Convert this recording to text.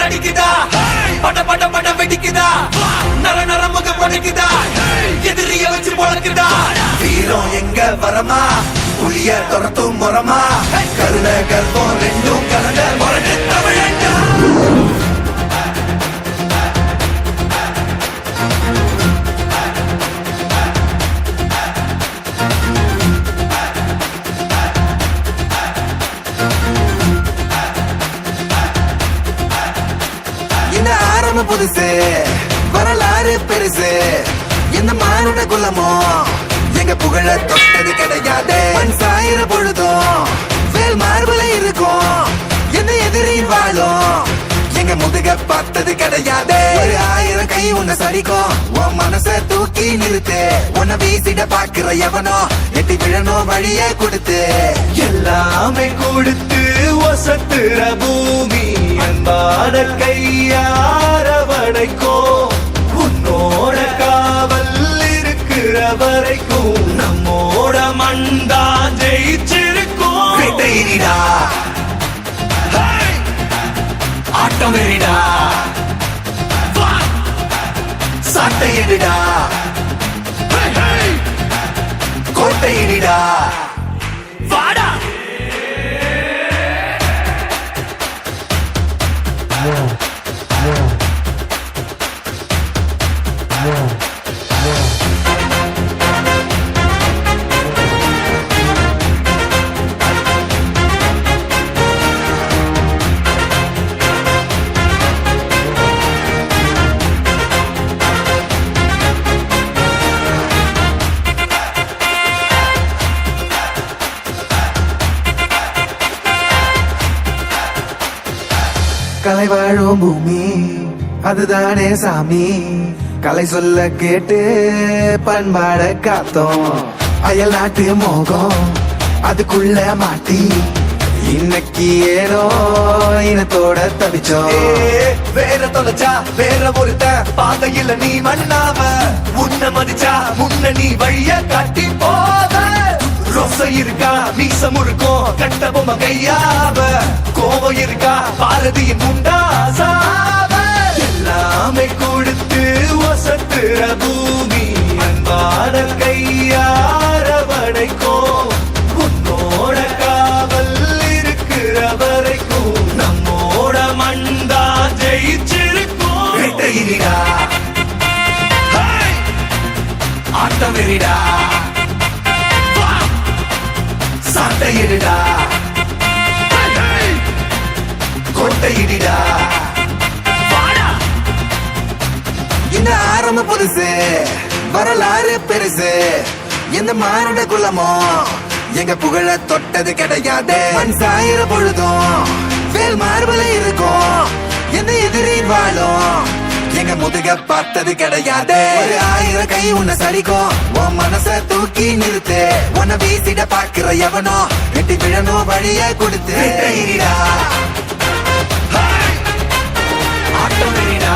அடிக்குதா பட பட பட வெடிக்குதா நர நர முகம் படைக்குதா எதிரிய வச்சு பொழக்குதா வீரம் எங்க வரமா புளிய துரத்தும் முறமா கருண கர்ப்பம் ரெண்டும் கலந்த முரட்டு தமிழண்டா புதுசு வரலாறு பெருசு இந்த மானுட குலமோ எங்க புகழ தொட்டது கிடையாது சாயிர பொழுதும் வேல் மார்பல இருக்கும் எந்த எதிரின் வாழும் எங்க முதுக பார்த்தது கிடையாது 1000 கை உன்னை சரிக்கும் உன் மனச தூக்கி நிறுத்து உன்னை வீசிட பாக்குற எவனோ எட்டி விழணும் வழிய கொடுத்து எல்லாமே கொடுத்து வசத்துற பூமி அன்பான கையாரவணைக்கோ உன்னோட காவல் இருக்கிற வரைக்கும் நம்மோட மண்தான் ஜெயிச்சிருக்கும் வேட்டையிடா ஆட்டம் வெறிடா சாட்டையிடா கோட்டையிடா வாடா கலை வாழும் பூமி அதுதானே சாமி கலை சொல்ல கேட்டு பண்பாட காத்தோம் அயல் நாட்டு மோகம் அதுக்குள்ள மாட்டி இன்னைக்கு ஏனோ இனத்தோட தவிச்சோம் வேற தொலைச்சா வேற ஒருத்த பாதையில நீ மண்ணாவ உன்ன மதிச்சா முன்ன நீ வழிய காட்டி போவ ரோசை இருக்கா மீசம் இருக்கும் கட்ட பொம்மை கையாவ கோவம் இருக்கா பாரதியின் முண்டாசாவ எல்லாமே கொடுத்து வசத்துற பூமி அன்பான கையாரவணைக்கோ உன்னோட காவல் இருக்கிற வரைக்கும் நம்மோட மண்டா ஜெயிச்சிருக்கும் வேட்டையிடா ஆட்டம் வெறிடா சாட்டையிடா கோட்டையிடா இந்த ஆரம்ப புதுசு வரலாறு பெருசு எந்த மானுட குலமோ எங்க புகழ தொட்டது கிடையாது சாயிர பொழுதும் வேல் மார்பல இருக்கும் எந்த எதிரின் வாழும் எங்க முதுக பார்த்தது கிடையாது 1000 கை உன்னை சரிக்கும் உன் மனச தூக்கி நிறுத்து உன்னை வீசிட பாக்குற எவனோ எட்டி விழணும் வழிய கொடுத்து ஆட்டம் வெறிடா